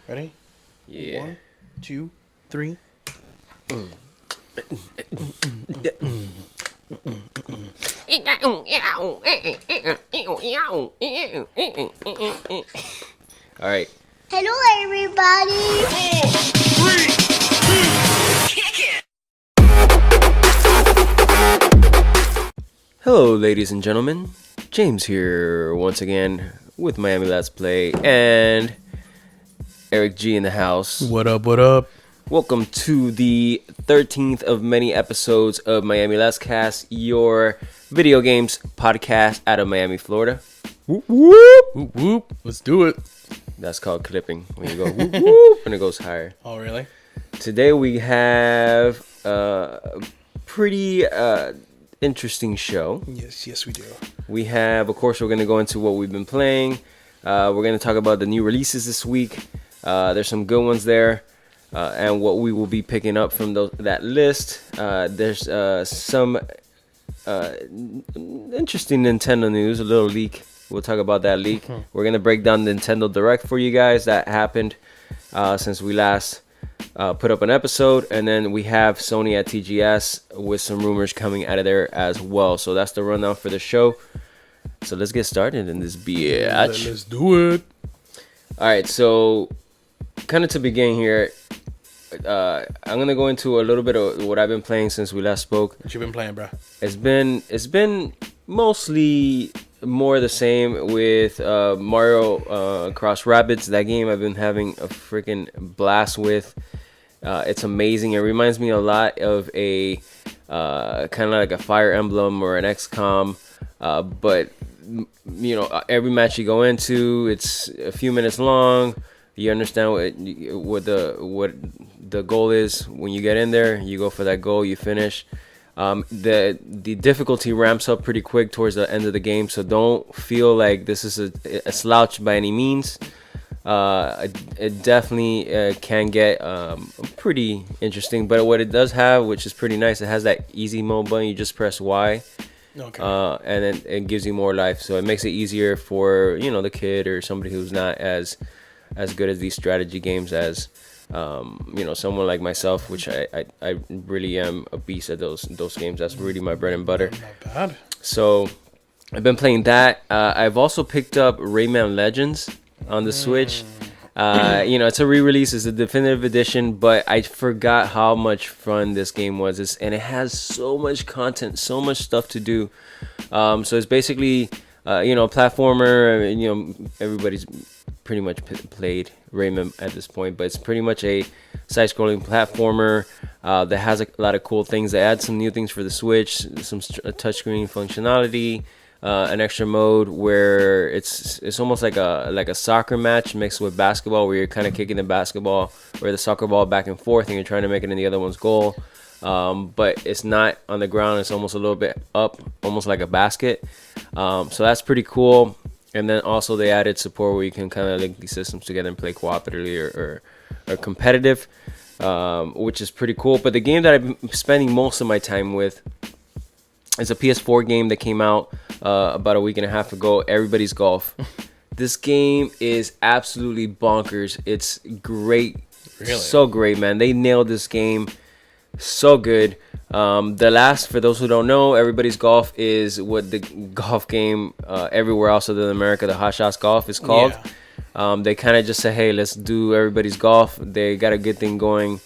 Ready? Yeah. 1, 2, 3. All right. Hello, everybody. Hello, ladies and gentlemen. James here once again with Miami Let's Play and Eric G in the house. What up, what up? Welcome to the 13th of many episodes of Miami Let's Cast, your video games podcast out of Miami, Florida. Whoop, whoop. Whoop, whoop. Let's do it. That's called clipping, when you go whoop, whoop, and it goes higher. Oh, really? Today we have a pretty interesting show. Yes, we do. We have, of course, we're going to go into what we've been playing. We're going to talk about the new releases this week. There's some good ones there. And what we will be picking up from that list. There's some interesting Nintendo news, a little leak. We'll talk about that leak. We're going to break down Nintendo Direct for you guys. That happened since we last put up an episode. And then we have Sony at TGS with some rumors coming out of there as well. So that's the rundown for the show. So let's get started in this bitch. Let's do it. All right, so kind of to begin here, I'm gonna go into a little bit of what I've been playing since we last spoke. What you been playing, bro? It's been mostly more the same with Mario Cross Rabbids. That game I've been having a freaking blast with. It's amazing. It reminds me a lot of a kind of like a Fire Emblem or an XCOM, but you know, every match you go into, it's a few minutes long. You understand what the goal is. When you get in there, you go for that goal, you finish. The difficulty ramps up pretty quick towards the end of the game, so don't feel like this is a slouch by any means. It definitely can get pretty interesting, but what it does have, which is pretty nice, it has that easy mode button. You just press Y. Okay. And then it gives you more life, so it makes it easier for, you know, the kid or somebody who's not as good at these strategy games as you know, someone like myself, which I really am a beast at those games. That's really my bread and butter. Not bad. So I've been playing that. I've also picked up Rayman Legends on the Switch. You know, it's a re-release, it's a definitive edition, but I forgot how much fun this game was. And it has so much content, so much stuff to do. So it's basically you know, a platformer. You know, everybody's pretty much played Rayman at this point, but it's pretty much a side-scrolling platformer that has a lot of cool things. They add some new things for the Switch, some touchscreen functionality, an extra mode where it's almost like a soccer match mixed with basketball, where you're kind of kicking the basketball or the soccer ball back and forth, and you're trying to make it in the other one's goal. But it's not on the ground. It's almost a little bit up, almost like a basket. So that's pretty cool. And then also they added support where you can kind of link these systems together and play cooperatively or competitive, which is pretty cool. But the game that I've been spending most of my time with is a PS4 game that came out about a week and a half ago, Everybody's Golf. This game is absolutely bonkers. It's great. Really? So great, man. They nailed this game. So good. For those who don't know, Everybody's Golf is what the golf game everywhere else other than America, the Hot Shots Golf, is called. Yeah. They kind of just say, hey, let's do Everybody's Golf. They got a good thing going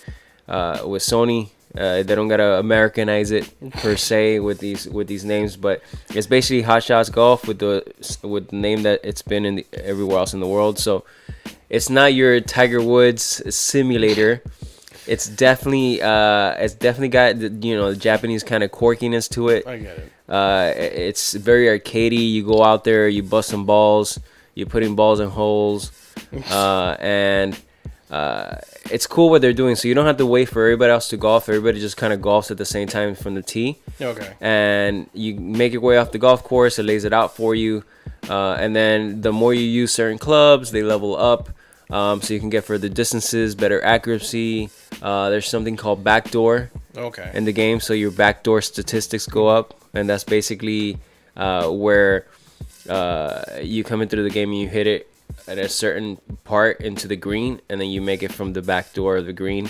with Sony. They don't gotta Americanize it per se with these names, but it's basically Hot Shots Golf with the name that it's been in everywhere else in the world. So it's not your Tiger Woods simulator. It's definitely got the Japanese kind of quirkiness to it. I get it. It's very arcadey. You go out there, you bust some balls, you're putting balls in holes, and it's cool what they're doing. So you don't have to wait for everybody else to golf. Everybody just kind of golfs at the same time from the tee. Okay. And you make your way off the golf course. It lays it out for you, and then the more you use certain clubs, they level up. So you can get further distances, better accuracy. There's something called backdoor in the game, so your backdoor statistics go up, and that's basically where you come into the game and you hit it at a certain part into the green, and then you make it from the back door of the green.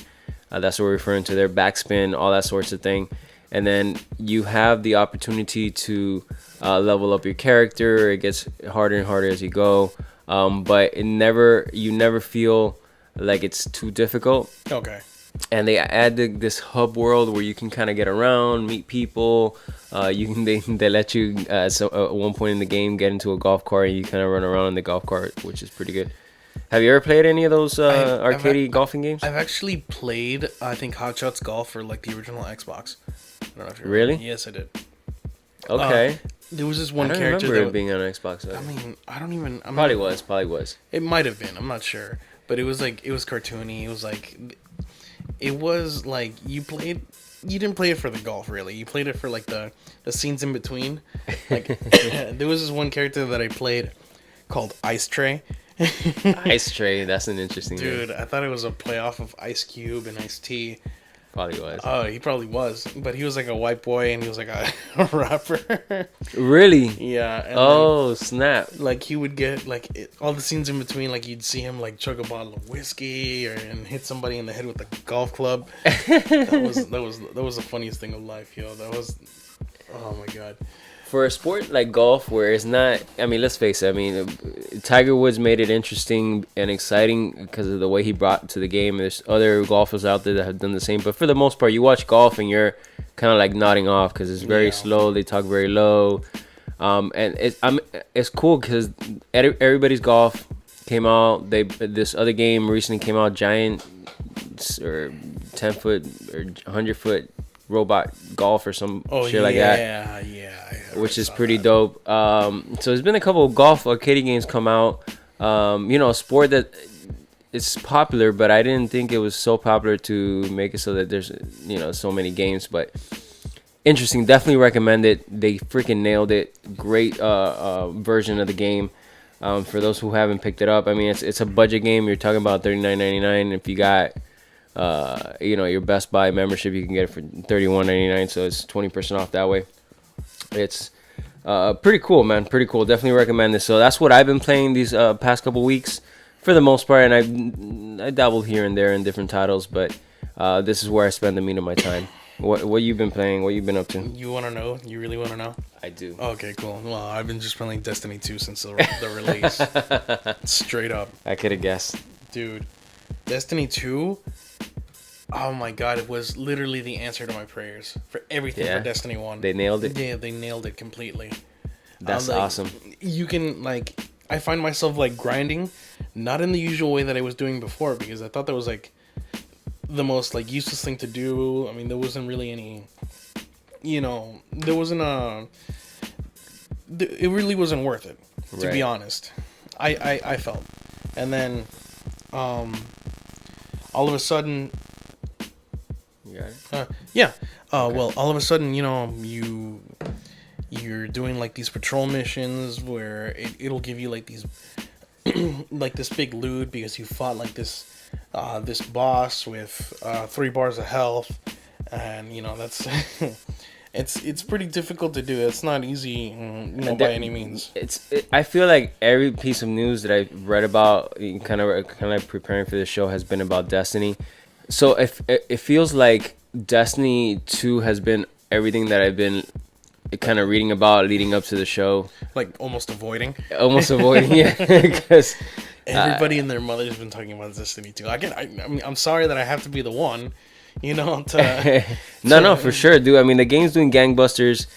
That's what we're referring to there, backspin, all that sorts of thing. And then you have the opportunity to level up your character. It gets harder and harder as you go, but you never feel like it's too difficult. Okay. And they add this hub world where you can kind of get around, meet people. They let you at one point in the game get into a golf cart and you kind of run around in the golf cart, which is pretty good. Have you ever played any of those arcade golfing games? I've actually played, I think, Hot Shots Golf for like the original Xbox. I don't know if you really? remember. Yes, I did. Okay. There was this one I don't character remember that it being on Xbox. I mean, I don't even. Probably was. It might have been. I'm not sure, but it was cartoony. It was like you didn't play it for the golf really. You played it for like the scenes in between. Like there was this one character that I played called Ice Tray. Ice Tray, that's an interesting Dude, name. I thought it was a playoff of Ice Cube and Ice T. Probably was. Oh, he probably was, but he was like a white boy and he was like a rapper. Really? Yeah. And oh, snap. like he would get all the scenes in between, like you'd see him like chug a bottle of whiskey and hit somebody in the head with a golf club. that was the funniest thing of life, yo. That was, oh my god. For a sport like golf, where it's not, I mean, let's face it. I mean, Tiger Woods made it interesting and exciting because of the way he brought to the game. There's other golfers out there that have done the same, but for the most part, you watch golf and you're kind of like nodding off because it's very slow. They talk very low, and it's cool because everybody's golf came out. This other game recently came out, Giant or 10-foot or 100-foot robot golf or some shit like that. Which is pretty dope. So there's been a couple of golf arcade games come out. A sport that it's popular, but I didn't think it was so popular to make it so that there's so many games. But interesting, definitely recommend it. They freaking nailed it. Great version of the game. For those who haven't picked it up, I mean it's a budget game. You're talking about $39.99. If you got your Best Buy membership, you can get it for $31.99, so it's 20% off that way. It's pretty cool, man. Pretty cool. Definitely recommend this. So that's what I've been playing these past couple weeks for the most part, and I dabbled here and there in different titles, but this is where I spend the meat of my time. What you been playing? What you been up to? You want to know? You really want to know? I do. Okay, cool. Well, I've been just playing Destiny 2 since the release. Straight up. I could have guessed. Dude, Destiny 2... Oh my god, it was literally the answer to my prayers for everything for Destiny 1. They nailed it? Yeah, they nailed it completely. That's awesome. You can, I find myself, grinding, not in the usual way that I was doing before, because I thought that was, the most, useless thing to do. I mean, there wasn't really any, there wasn't it really wasn't worth it, to be honest. I felt. And then, all of a sudden... Well, all of a sudden, you're doing these patrol missions where it'll give you these this big loot because you fought this boss with 3 bars of health, and that's it's pretty difficult to do. It's not easy, by any means. I feel like every piece of news that I've read about, kind of preparing for this show, has been about Destiny. So it feels like Destiny 2 has been everything that I've been kind of reading about leading up to the show. Almost avoiding, yeah. Because everybody and their mother has been talking about Destiny 2. I mean, I'm sorry that I have to be the one, No, for sure, dude. I mean, the game's doing gangbusters.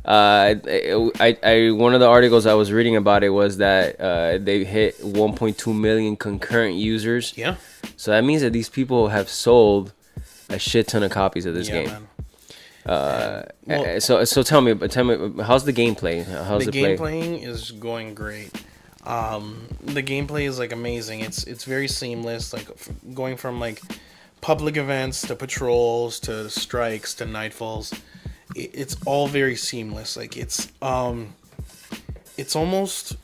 One of the articles I was reading about it was that they hit 1.2 million concurrent users. Yeah. So that means that these people have sold a shit ton of copies of this game. Man. So tell me, how's the gameplay? How's the game playing is going great. The gameplay is amazing. It's very seamless. Going from public events to patrols to strikes to nightfalls. It's all very seamless. It's almost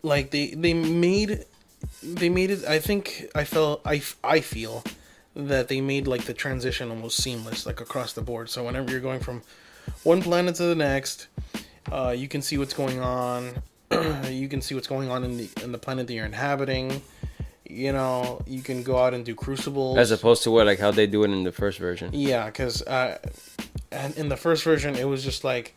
like they made it. I feel that they made the transition almost seamless, across the board. So whenever you're going from one planet to the next, you can see what's going on. You can see what's going on in the planet that you're inhabiting. You know, you can go out and do crucibles. As opposed to what, like how they do it in the first version. Yeah, because and in the first version, it was just like,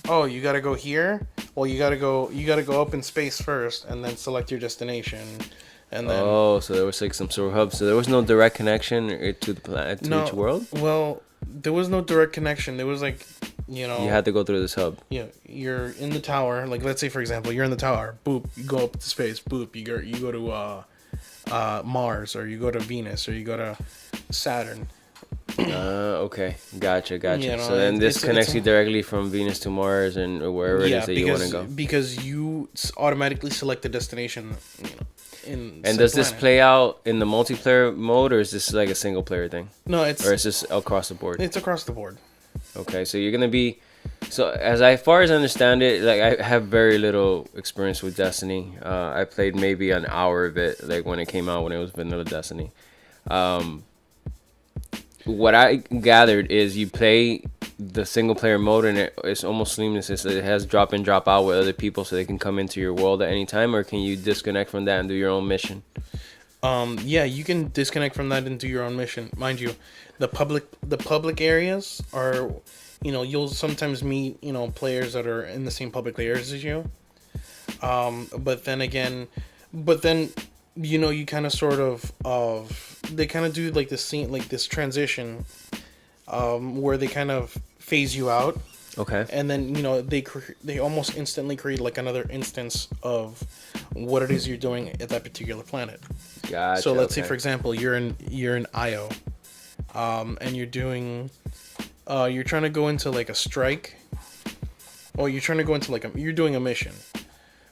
oh, you gotta go here. Well, you gotta go up in space first, and then select your destination, and then. Oh, so there was like some sort of hub. So there was no direct connection to the planet to each world. Well, there was no direct connection. There was like, you know. You had to go through this hub. Yeah, you're in the tower. Like, let's say for example, you're in the tower. Boop, you go up to space. Boop, you go to Mars, or you go to Venus, or you go to Saturn. Okay, gotcha. You know, so then this connects you directly from Venus to Mars and wherever it is that you want to go. Because you automatically select the destination, you know. And does this play out in the multiplayer mode, or is this like a single player thing? No, it's. Or is this across the board? It's across the board. Okay, so you're gonna be. So as far as I understand it, like I have very little experience with Destiny. I played maybe an hour of it, like when it came out, when it was vanilla Destiny. What I gathered is you play the single player mode and it's almost seamless. It has drop in, drop out with other people, so they can come into your world at any time, or can you disconnect from that and do your own mission? Yeah, you can disconnect from that and do your own mission. Mind you, the public areas are, you know, you'll sometimes meet, you know, players that are in the same public areas as you. But then, you know, you kind of sort of they kind of do like this scene, like this transition, where they kind of phase you out. Okay. And then, you know, they almost instantly create like another instance of what it is you're doing at that particular planet. Gotcha. So let's say, for example, you're in Io, and you're doing, you're trying to go into like a strike, or you're trying to go into like you're doing a mission,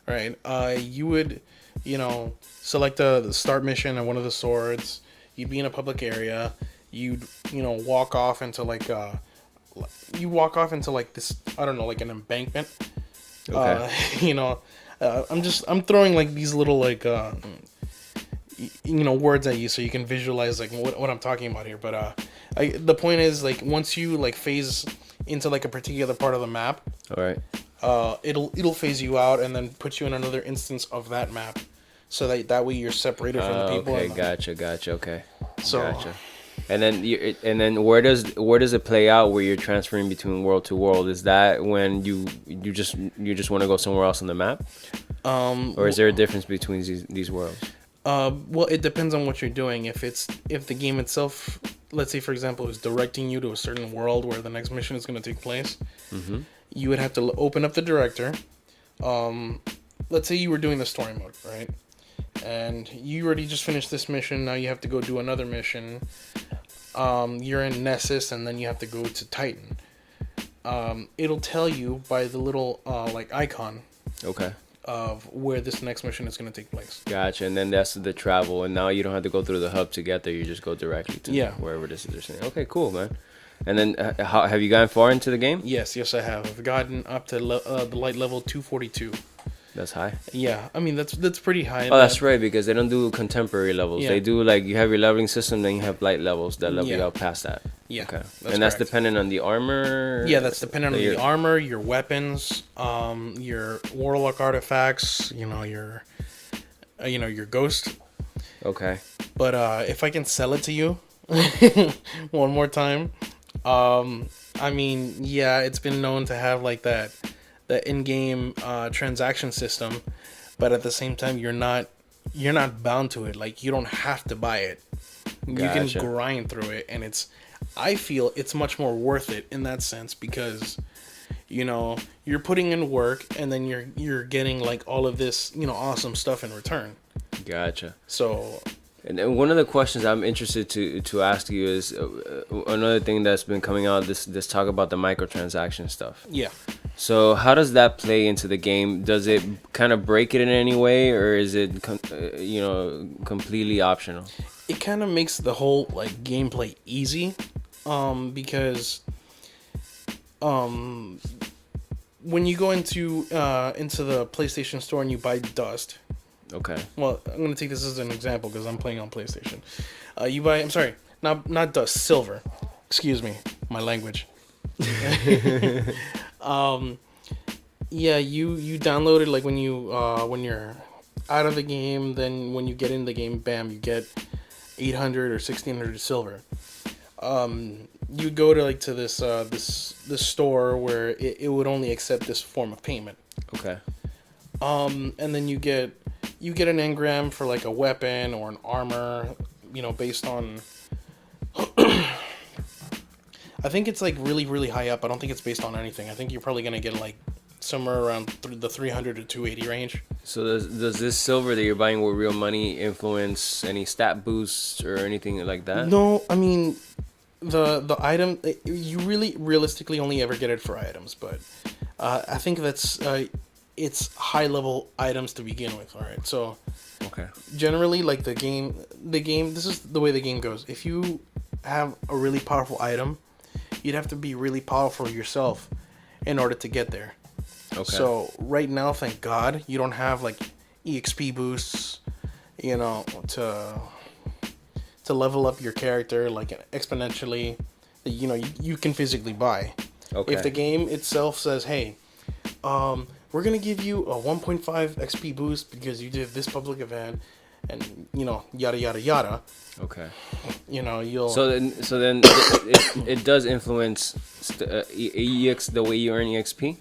right? You would, you know, select the start mission and one of the swords. You'd be in a public area. You'd, you know, walk off into like this, I don't know, like an embankment. Okay. You know, I'm throwing like these little like you know, words at you so you can visualize like what I'm talking about here. But the point is, like, once you like phase into like a particular part of the map, all right, it'll phase you out and then put you in another instance of that map, so that way you're separated from the people. Okay, gotcha. Okay, so. Gotcha. And then where does it play out where you're transferring between world to world? Is that when you just want to go somewhere else on the map? Or is there a difference between these worlds? Well, it depends on what you're doing. If the game itself, let's say for example, is directing you to a certain world where the next mission is going to take place, you would have to open up the director. Let's say you were doing the story mode, right? And you already just finished this mission. Now you have to go do another mission. You're in Nessus, and then you have to go to Titan. It'll tell you by the little like icon. Okay. Of where this next mission is going to take place. Gotcha. And then that's the travel, and now you don't have to go through the hub to get there. You just go directly to wherever this is. Okay, cool, man. And then have you gotten far into the game? Yes, I have. I've gotten up to the light level 242. That's high. Yeah, I mean that's pretty high. Oh, that's right, because they don't do contemporary levels. Yeah. They do like you have your leveling system, then you have light levels that level you out past that. Yeah. Okay. That's dependent on the armor. Yeah, that's dependent on the armor, your weapons, your warlock artifacts. You know your ghost. Okay. But if I can sell it to you one more time, I mean, yeah, it's been known to have like that in-game transaction system, but at the same time you're not bound to it. Like, you don't have to buy it. Gotcha. You can grind through it, and I feel it's much more worth it in that sense, because you know you're putting in work and then you're getting like all of this, you know, awesome stuff in return. Gotcha. So, and one of the questions I'm interested to ask you is another thing that's been coming out, this talk about the microtransaction stuff. Yeah. So how does that play into the game? Does it kind of break it in any way, or is it completely optional? It kind of makes the whole like gameplay easy, because when you go into the PlayStation Store and you buy dust. Okay. Well, I'm gonna take this as an example because I'm playing on PlayStation. You buy. I'm sorry, not dust, silver. Excuse me, my language. Yeah, you download it like when you're out of the game. Then when you get in the game, bam, you get 800 or 1600 silver. You go to like to this store where it would only accept this form of payment. Okay. And then you get an engram for like a weapon or an armor, based on. I think it's like really really high up. I don't think it's based on anything. I think you're probably gonna get like somewhere around the 300 to 280 range. So does this silver that you're buying with real money influence any stat boosts or anything like that? No, I mean the item, you really realistically only ever get it for items, but I think that's it's high level items to begin with. All right, so Okay. generally like the game this is the way the game goes. If you have a really powerful item, you'd have to be really powerful yourself in order to get there. Okay. So right now, thank God, you don't have like EXP boosts, to level up your character like exponentially. That you can physically buy. Okay. If the game itself says, "Hey, we're gonna give you a 1.5 XP boost because you did this public event," and yada yada yada. Okay. You'll. So then it does influence the way you earn EXP.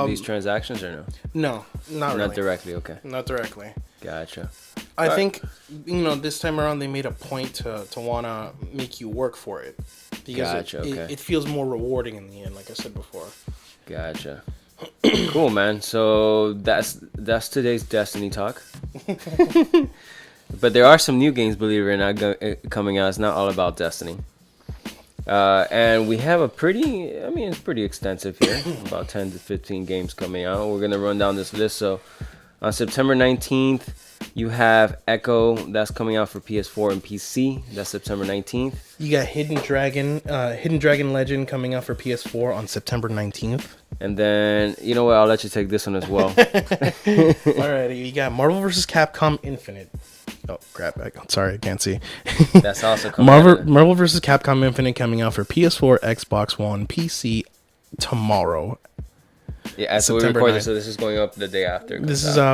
These transactions or no? No, not really. Not directly. Okay. Not directly. Gotcha. I think this time around they made a point to wanna make you work for it because Gotcha, okay. it feels more rewarding in the end, like I said before. Gotcha. Cool, man. So that's today's Destiny talk. But there are some new games, believe it or not, coming out. It's not all about Destiny. And we have it's pretty extensive here. About 10 to 15 games coming out. We're going to run down this list. So on September 19th, you have Echo. That's coming out for PS4 and PC. That's September 19th. You got Hidden Dragon Legend coming out for PS4 on September 19th. And then, you know what? I'll let you take this one as well. Alrighty, you got Marvel vs. Capcom Infinite. Oh, crap. Sorry, I can't see. That's also coming out. Marvel vs. Capcom Infinite coming out for PS4, Xbox One, PC tomorrow. Yeah, so we record this, so this is going up the day after.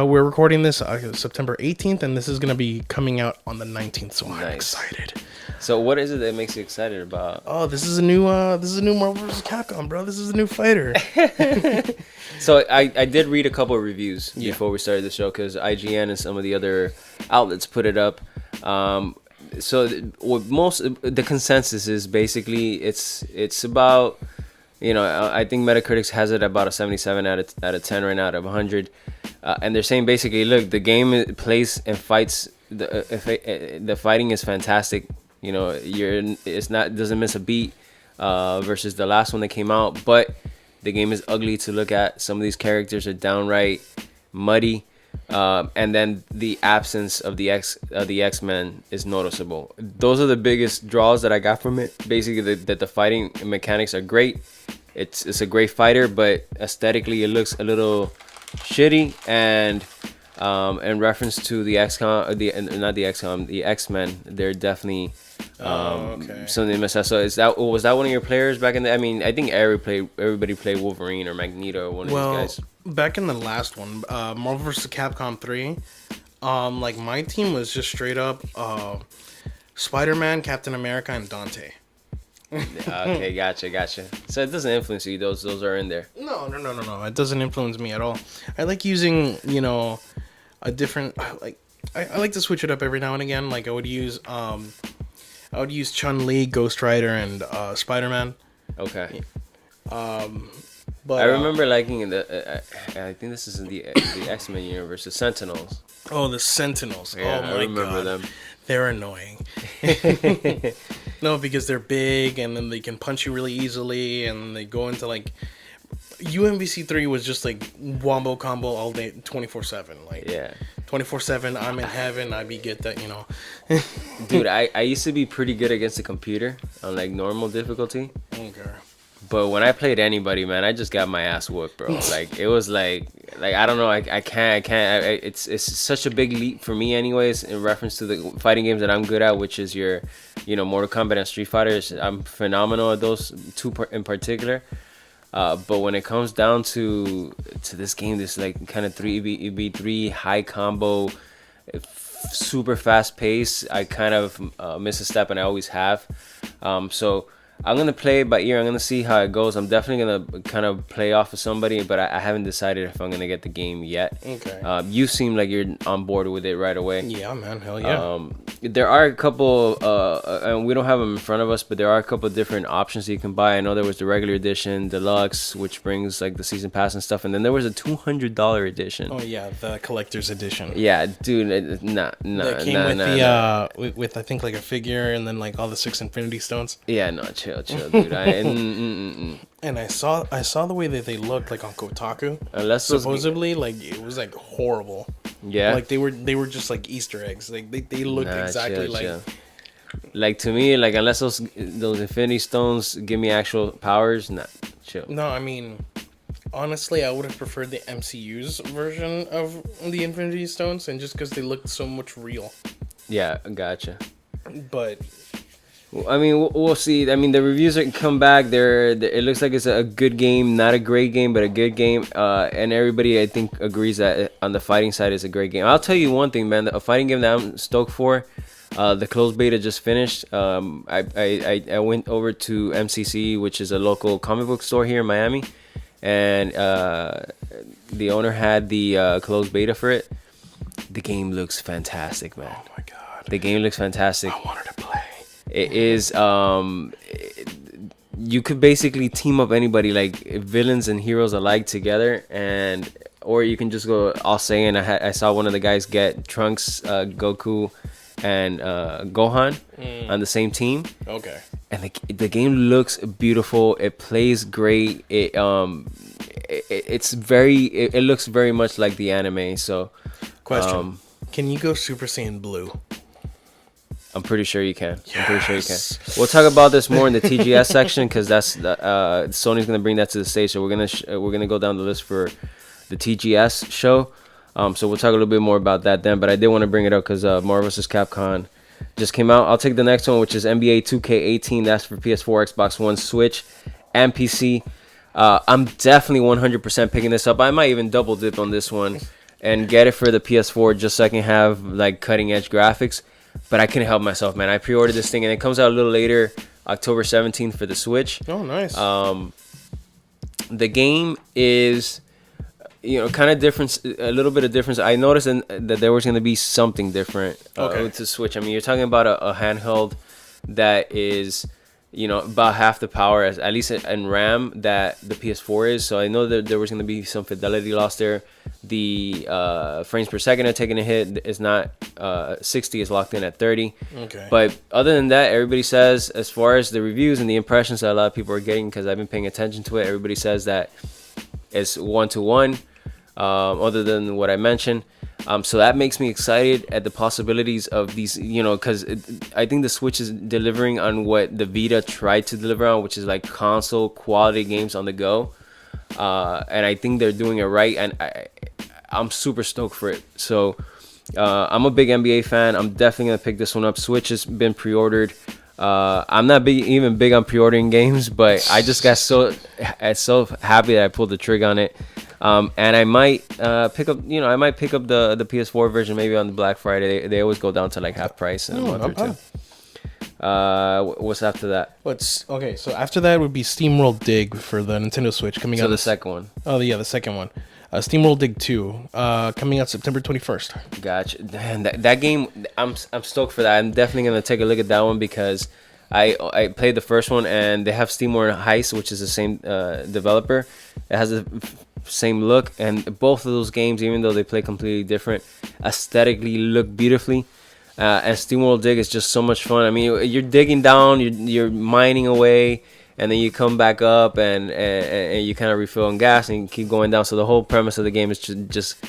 We're recording this September 18th, and this is going to be coming out on the 19th, so I'm excited. So what is it that makes you excited about? Oh, this is a new Marvel vs. Capcom, bro. This is a new fighter. So I did read a couple of reviews before we started the show because IGN and some of the other outlets put it up. So the consensus is basically it's about, I think Metacritic has it about a 77 out of 10 right now out of 100, and they're saying basically, look, the game plays and fights. The fighting is fantastic. Doesn't miss a beat versus the last one that came out, but the game is ugly to look at. Some of these characters are downright muddy, and then the absence of the X-Men is noticeable. Those are the biggest draws that I got from it. Basically, that the fighting mechanics are great. It's a great fighter, but aesthetically it looks a little shitty. And in reference to the the X-Men, they're definitely something they missed out. So was that one of your players back in the? I mean, I think everybody played Wolverine or Magneto or one of these guys. Back in the last one, Marvel vs. Capcom 3, like my team was just straight up Spider-Man, Captain America, and Dante. Okay, gotcha. So it doesn't influence you. Those are in there. No. It doesn't influence me at all. I like using, a different, I like to switch it up every now and again. Like I would use Chun-Li, Ghost Rider, and Spider-Man. Okay. But I remember liking I think this is in the X-Men universe, the Sentinels. Oh, the Sentinels. Yeah, oh my I remember God. them. They're annoying. No, because they're big and then they can punch you really easily and they go into like UMVC 3 was just like wombo combo all day 24/7. Like 24/7, I'm in heaven, I be get that, Dude, I used to be pretty good against the computer on like normal difficulty. Okay. But when I played anybody, man, I just got my ass whooped, bro. Like it was like I don't know, I can't. It's such a big leap for me, anyways. In reference to the fighting games that I'm good at, which is your, Mortal Kombat and Street Fighter. I'm phenomenal at those two in particular. But when it comes down to this game, this like kind of 3v3 high combo, super fast pace, I kind of miss a step, and I always have. So I'm gonna play it by ear. I'm gonna see how it goes. I'm definitely gonna kind of play off of somebody, but I haven't decided if I'm gonna get the game yet. Okay. You seem like you're on board with it right away. Yeah, man. Hell yeah. There are a couple, and we don't have them in front of us, but there are a couple of different options that you can buy. I know there was the regular edition, deluxe, which brings like the season pass and stuff, and then there was a $200 edition. Oh yeah, the collector's edition. Yeah, dude, nah. That came with the with I think like a figure and then like all the 6 Infinity Stones. Yeah, no, chill, dude. And I saw the way that they looked like on Kotaku. Unless supposedly like it was like horrible. Yeah. Like they were just like Easter eggs. Like they looked exactly chill. Like to me, like unless those Infinity Stones give me actual powers, nah, chill. No, I mean, honestly, I would have preferred the MCU's version of the Infinity Stones, and just because they looked so much real. Yeah, gotcha. But I mean, we'll see. I mean, the reviews are come back. It looks like it's a good game, not a great game, but a good game. And everybody, I think, agrees that on the fighting side is a great game. I'll tell you one thing, man. A fighting game that I'm stoked for. The closed beta just finished. I went over to MCC, which is a local comic book store here in Miami, and the owner had the closed beta for it. The game looks fantastic, man. Oh my god. The game looks fantastic. I wanted to play. It is you could basically team up anybody, like villains and heroes alike together, and or you can just go all Saiyan. I saw one of the guys get Trunks, Goku, and Gohan on the same team. Okay. And the game looks beautiful. It plays great. It looks very much like the anime. So, question: can you go Super Saiyan Blue? I'm pretty sure you can. Yes. I'm pretty sure you can. We'll talk about this more in the TGS section because that's Sony's gonna bring that to the stage. So we're gonna go down the list for the TGS show. So we'll talk a little bit more about that then. But I did want to bring it up because Marvel vs. Capcom just came out. I'll take the next one, which is NBA 2K18. That's for PS4, Xbox One, Switch, and PC. I'm definitely 100% picking this up. I might even double dip on this one and get it for the PS4 just so I can have like cutting edge graphics. But I couldn't help myself, man. I pre-ordered this thing and it comes out a little later, October 17th for the Switch. Oh, nice. The game is, kind of different, a little bit of difference. I noticed that there was going to be something different with the Switch. I mean, you're talking about a handheld that is, about half the power, at least in RAM, that the PS4 is. So I know that there was going to be some fidelity loss there. The frames per second are taking a hit. It's not 60, it's locked in at 30. Okay. But other than that, everybody says, as far as the reviews and the impressions that a lot of people are getting, because I've been paying attention to it, everybody says that it's 1-to-1, other than what I mentioned. So that makes me excited at the possibilities of these, because I think the Switch is delivering on what the Vita tried to deliver on, which is like console quality games on the go. And I think they're doing it right, and I'm super stoked for it. So I'm a big NBA fan. I'm definitely gonna pick this one up. Switch has been pre-ordered. I'm not even big on pre-ordering games, but I just got so happy that I pulled the trigger on it. And I might pick up the PS4 version maybe on the Black Friday. They always go down to like half price in a month or two. What's after that? Okay, so after that would be SteamWorld Dig for the Nintendo Switch coming out. So the second one. Oh yeah, the second one. SteamWorld Dig 2 coming out September 21st. Gotcha. Man, that game, I'm stoked for that. I'm definitely gonna take a look at that one because I played the first one and they have SteamWorld Heist, which is the same developer. It has the same look, and both of those games, even though they play completely different, aesthetically look beautifully. And SteamWorld Dig is just so much fun. I mean, you're digging down, you're mining away, and then you come back up and you kind of refill on gas and you keep going down. So the whole premise of the game is just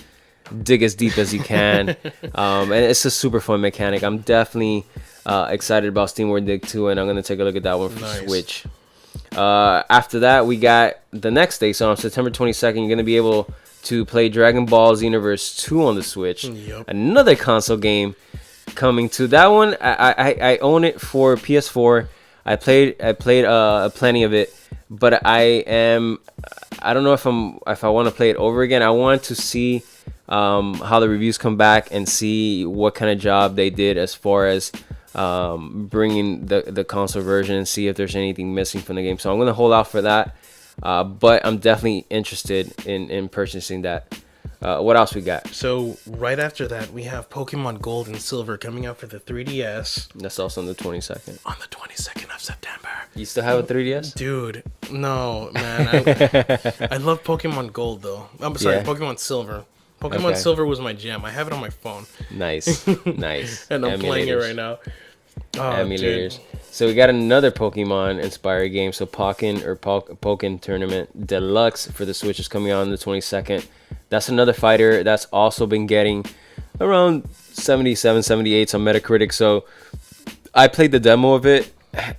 dig as deep as you can. And it's a super fun mechanic. I'm definitely excited about SteamWorld Dig 2, and I'm going to take a look at that one for Switch. After that, we got the next day. So on September 22nd, you're going to be able to play Dragon Ball Xenoverse 2 on the Switch. Yep. Another console game coming to that one. I own it for PS4. I played plenty of it, but I don't know if I want to play it over again. I want to see how the reviews come back and see what kind of job they did as far as bringing the console version and see if there's anything missing from the game. So I'm gonna hold out for that, but I'm definitely interested in purchasing that. What else we got? So right after that, we have Pokemon Gold and Silver coming out for the 3DS. That's also on the 22nd. On the 22nd of September. You still have a 3DS? Dude, no, man. I love Pokemon Gold, though. I'm sorry, Yeah. Pokemon Silver. Pokemon Silver was my jam. I have it on my phone. Nice, nice. And I'm playing it right now. Oh, Emulators. dude. So we got another Pokemon inspired game. So Pokken Tournament Deluxe for the Switch is coming out on the 22nd. That's another fighter that's also been getting around 77, 78 on Metacritic. So I played the demo of it.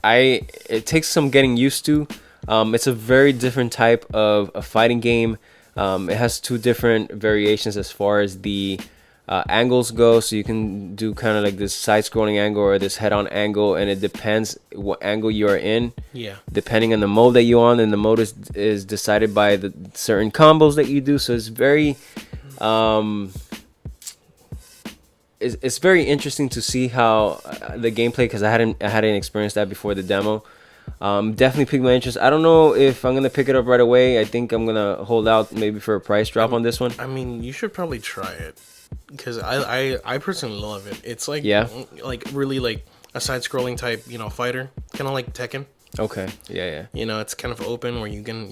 It takes some getting used to. It's a very different type of a fighting game. It has two different variations as far as the angles go. So you can do kind of like this side-scrolling angle or this head-on angle, and it depends what angle you are in. Yeah. Depending on the mode that you're on, and the mode is decided by the certain combos that you do. So it's very it's very interesting to see how the gameplay, because I hadn't experienced that before the demo. Definitely piqued my interest. I don't know if I'm gonna pick it up right away. I think I'm gonna hold out maybe for a price drop on this one. I mean, you should probably try it, because I personally love it. It's like, Yeah. like really like a side-scrolling type, fighter, kind of like Tekken. Okay. Yeah. It's kind of open where you can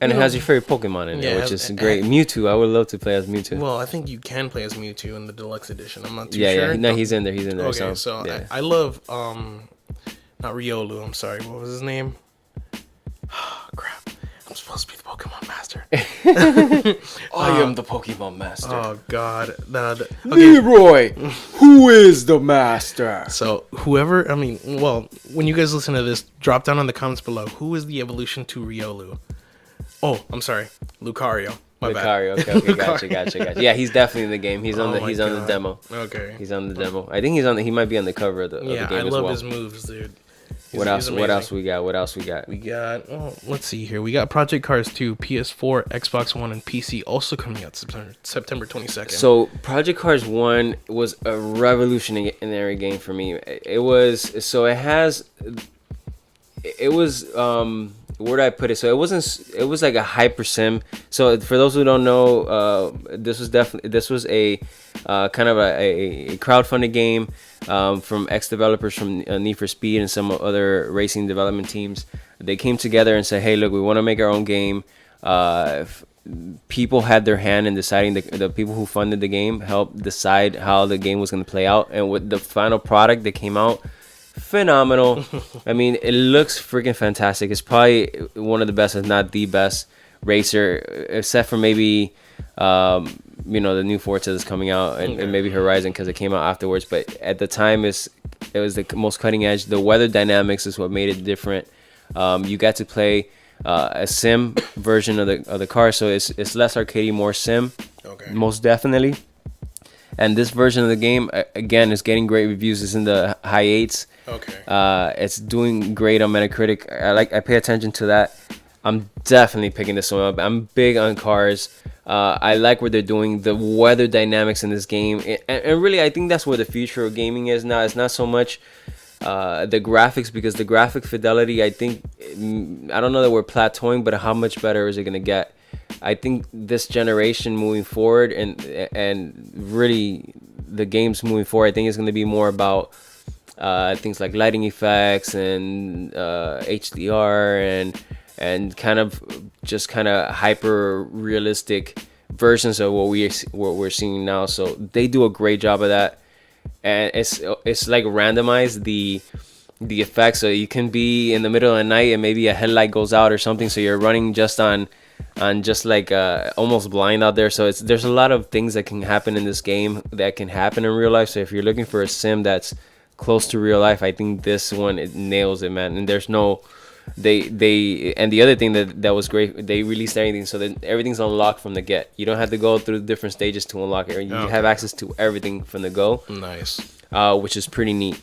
And it has your favorite Pokemon in it, which is great. Mewtwo. I would love to play as Mewtwo. Well, I think you can play as Mewtwo in the deluxe edition. I'm not too Yeah. sure. No, he's in there. Okay, so yeah. I love not Riolu. I'm sorry. What was his name? Crap. I'm supposed to be the Pokemon master. I am the Pokemon master. Oh God. Okay. Leroy, who is the master? So whoever, when you guys listen to this, drop down in the comments below. Who is the evolution to Riolu? Oh, I'm sorry, Lucario. My bad. Lucario. Okay, gotcha. Yeah, he's definitely in the game. He's on the demo. Okay. He's on the demo. I think he might be on the cover of the game as well. I love his moves, dude. What else we got? We got, let's see here. We got Project Cars 2, PS4, Xbox One, and PC also coming out September 22nd. So Project Cars 1 was a revolutionary game for me. It was where do I put it? So it was like a hyper sim. So for those who don't know, this was a kind of a crowdfunded game from ex-developers from Need for Speed and some other racing development teams. They came together and said, hey, look, we want to make our own game. People had their hand in deciding. The people who funded the game helped decide how the game was going to play out. And with the final product that came out, phenomenal. I mean, it looks freaking fantastic. It's probably one of the best, if not the best racer, except for maybe the new Forza that's coming out, and maybe Horizon, because it came out afterwards. But at the time, it was the most cutting edge. The weather dynamics is what made it different. You got to play a sim version of the car, so it's less arcadey, more sim. Okay. Most definitely. And this version of the game, again, is getting great reviews. It's in the high 8s. Okay. It's doing great on Metacritic. I pay attention to that. I'm definitely picking this one up. I'm big on cars. I like what they're doing. The weather dynamics in this game, and really, I think that's where the future of gaming is now. It's not so much the graphics, because the graphic fidelity, I think, I don't know that we're plateauing, but how much better is it gonna get? I think this generation moving forward, and really the games moving forward, I think it's going to be more about things like lighting effects and HDR and kind of hyper realistic versions of what we're seeing now. So they do a great job of that, and it's like randomized the effects, so you can be in the middle of the night and maybe a headlight goes out or something, so you're running just on just like almost blind out there. So there's a lot of things that can happen in this game that can happen in real life. So if you're looking for a sim that's close to real life, I think this one, it nails it, man. And there's no they and the other thing that was great, they released everything so that everything's unlocked from the get. You don't have to go through different stages to unlock it. You have access to everything from the go. Nice. Which is pretty neat.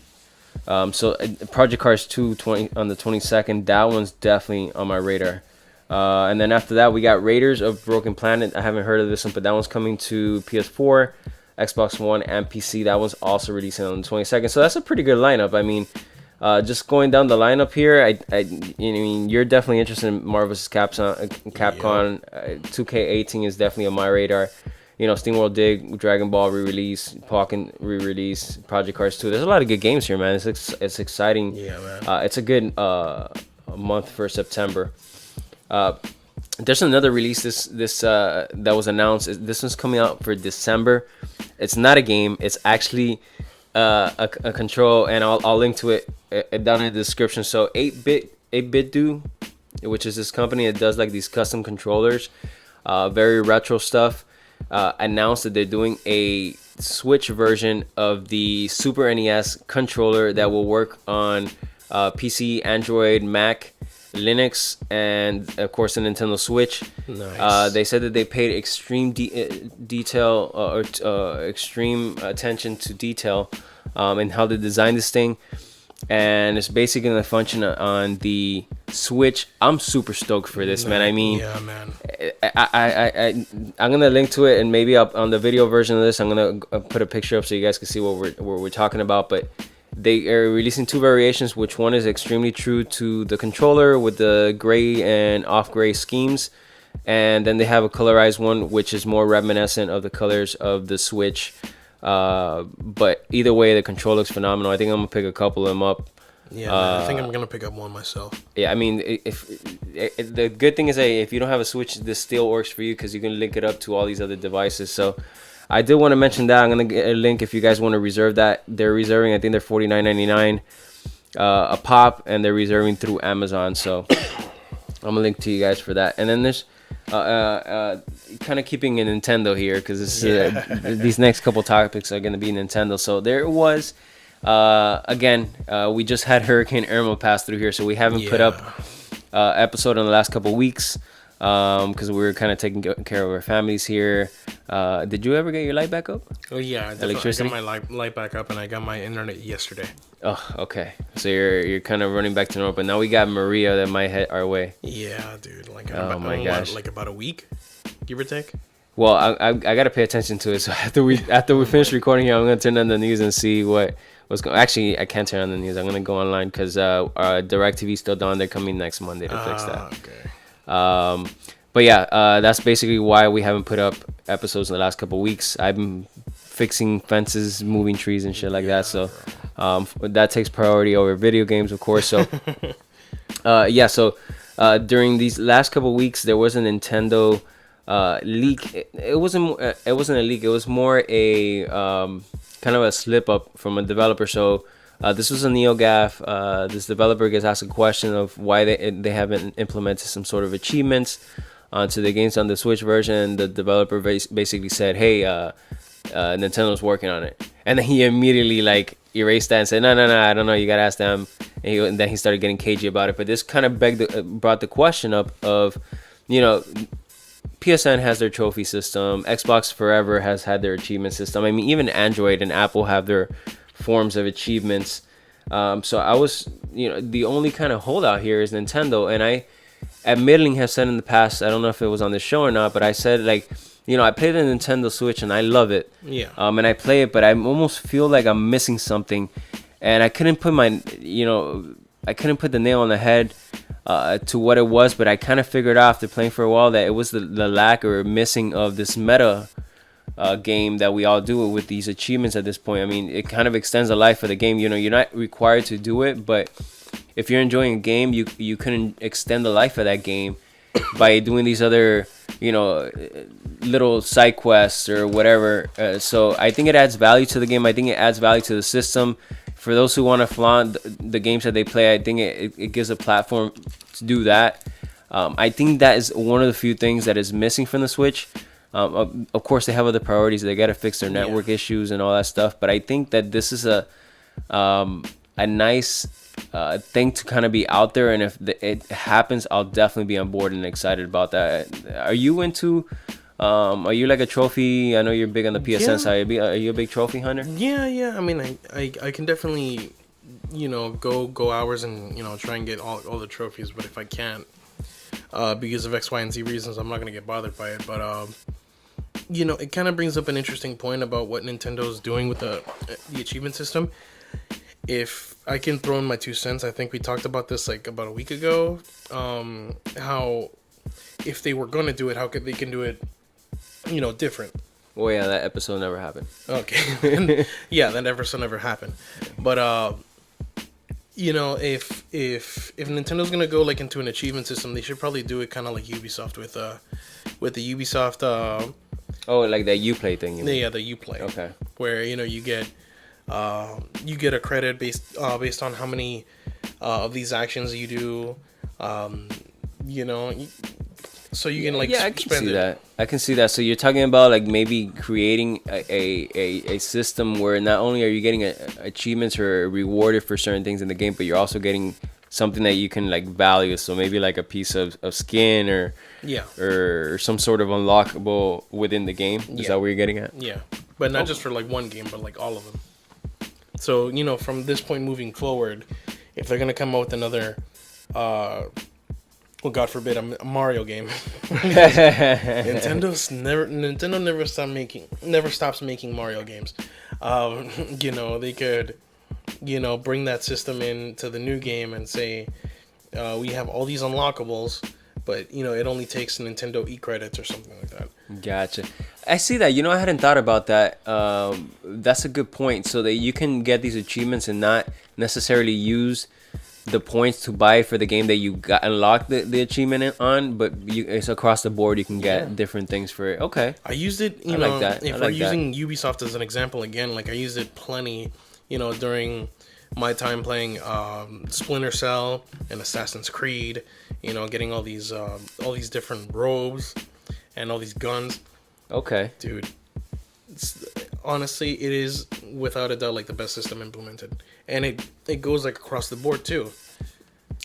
So Project Cars 2 on the 22nd. That one's definitely on my radar. And then after that, we got Raiders of Broken Planet. I haven't heard of this one, but that one's coming to PS4, Xbox One, and PC. That one's also releasing on the 22nd. So that's a pretty good lineup. I mean, just going down the lineup here, I mean, you're definitely interested in Marvel vs. Capcom. 2K18 is definitely on my radar. You know, SteamWorld Dig, Dragon Ball re-release, Pokken re-release, Project Cars 2. There's a lot of good games here, man. It's exciting. Yeah, man. It's a good month for September. There's another release that was announced. This one's coming out for December. It's not a game. It's actually a control, and I'll link to it down in the description. So 8BitDo, which is this company that does like these custom controllers, very retro stuff, announced that they're doing a Switch version of the Super NES controller that will work on PC, Android, Mac, Linux, and of course the Nintendo Switch. Nice. They said that they paid extreme detail or extreme attention to detail in how they designed this thing, and it's basically going to function on the Switch. I'm super stoked for this, man. I mean, yeah, man. I'm gonna link to it, and maybe up on the video version of this, I'm gonna put a picture up so you guys can see what we're talking about. But they are releasing two variations, which one is extremely true to the controller with the gray and off gray schemes, and then they have a colorized one which is more reminiscent of the colors of the Switch. But either way, the control looks phenomenal. I think I'm gonna pick a couple of them up. Yeah, man, I think I'm gonna pick up one myself. Yeah, I mean, if the good thing is that if you don't have a Switch, this still works for you because you can link it up to all these other devices. So I did want to mention that. I'm gonna get a link if you guys want to reserve that. They're reserving, I think they're $49.99 a pop, and they're reserving through Amazon. So I'm gonna link to you guys for that. And then there's kind of keeping in Nintendo here because these next couple topics are gonna be Nintendo. So there was again, we just had Hurricane Irma pass through here, so we haven't put up episode in the last couple weeks. Because we were kind of taking care of our families here. Did you ever get your light back up? Oh yeah, electricity. I got my light back up, and I got my internet yesterday. Oh, okay. So you're kind of running back to normal, but now we got Maria that might head our way. Yeah, dude. Like oh my gosh, like about a week, give or take. Well, I gotta pay attention to it. So after we finish recording here, I'm gonna turn on the news and see what's going. Actually, I can't turn on the news. I'm gonna go online because DirecTV's still down. They're coming next Monday to fix that. Okay. But yeah, that's basically why we haven't put up episodes in the last couple of weeks. I've been fixing fences, moving trees, and shit like that. So that takes priority over video games, of course. So yeah. So during these last couple of weeks, there was a Nintendo leak. It wasn't a leak. It was more a kind of a slip up from a developer. So this was a NeoGAF. This developer gets asked a question of why they haven't implemented some sort of achievements onto the games on the Switch version. The developer basically said, "Hey, Nintendo's working on it," and then he immediately like erased that and said, "No, I don't know. You gotta ask them." And then he started getting cagey about it. But this kind of brought the question up of, you know, PSN has their trophy system. Xbox forever has had their achievement system. I mean, even Android and Apple have their forms of achievements. So I was, the only kind of holdout here is Nintendo. And I admittedly have said in the past, I don't know if it was on the show or not, but I said, like, I play the Nintendo Switch and I love it. Yeah. And I play it, but I almost feel like I'm missing something. And I couldn't put I couldn't put the nail on the head to what it was, but I kind of figured out after playing for a while that it was the lack or missing of this meta game that we all do with these achievements at this point. I mean, it kind of extends the life of the game. You're not required to do it, but if you're enjoying a game, you couldn't extend the life of that game by doing these other, little side quests or whatever. So I think it adds value to the game. I think it adds value to the system. For those who want to flaunt the games that they play, I think it gives a platform to do that. I think that is one of the few things that is missing from the Switch. Of course, they have other priorities. They got to fix their network issues and all that stuff. But I think that this is a nice thing to kind of be out there. And if it happens, I'll definitely be on board and excited about that. Are you into... are you like a trophy? I know you're big on the PSN side. Are you a big trophy hunter? Yeah. I mean, I can definitely go hours and try and get all the trophies. But if I can't, because of X, Y, and Z reasons, I'm not gonna get bothered by it. But it kind of brings up an interesting point about what Nintendo's doing with the achievement system. If I can throw in my 2 cents, I think we talked about this like about a week ago. How if they were gonna do it, how could they can do it, different. Well, yeah, that episode never happened. Okay. Yeah, that episode never happened. But if Nintendo's gonna go like into an achievement system, they should probably do it kind of like Ubisoft with the Ubisoft. Oh, like that Uplay thing. You mean? Yeah, the Uplay. Okay. Where you get a credit based on how many of these actions you do. So you can like I can spend see it. that. I can see that. So you're talking about like maybe creating a system where not only are you getting achievements or rewarded for certain things in the game, but you're also getting something that you can like value. So maybe like a piece of skin or some sort of unlockable within the game. Is that what you're getting at? Yeah, but not just for like one game, but like all of them. So from this point moving forward, if they're gonna come out with another well, God forbid, a Mario game. Nintendo never stops making Mario games. They could, bring that system into the new game and say, we have all these unlockables, but it only takes Nintendo credits or something like that. Gotcha. I see that. I hadn't thought about that. That's a good point. So that you can get these achievements and not necessarily use the points to buy for the game that you got unlocked the achievement on, but it's across the board. You can get different things for it. Okay. I used it. Like that. If we're using Ubisoft as an example again, like I used it plenty. During my time playing Splinter Cell and Assassin's Creed. Getting all these different robes and all these guns. Okay. Dude. Honestly, it is without a doubt like the best system implemented, and it goes like across the board too.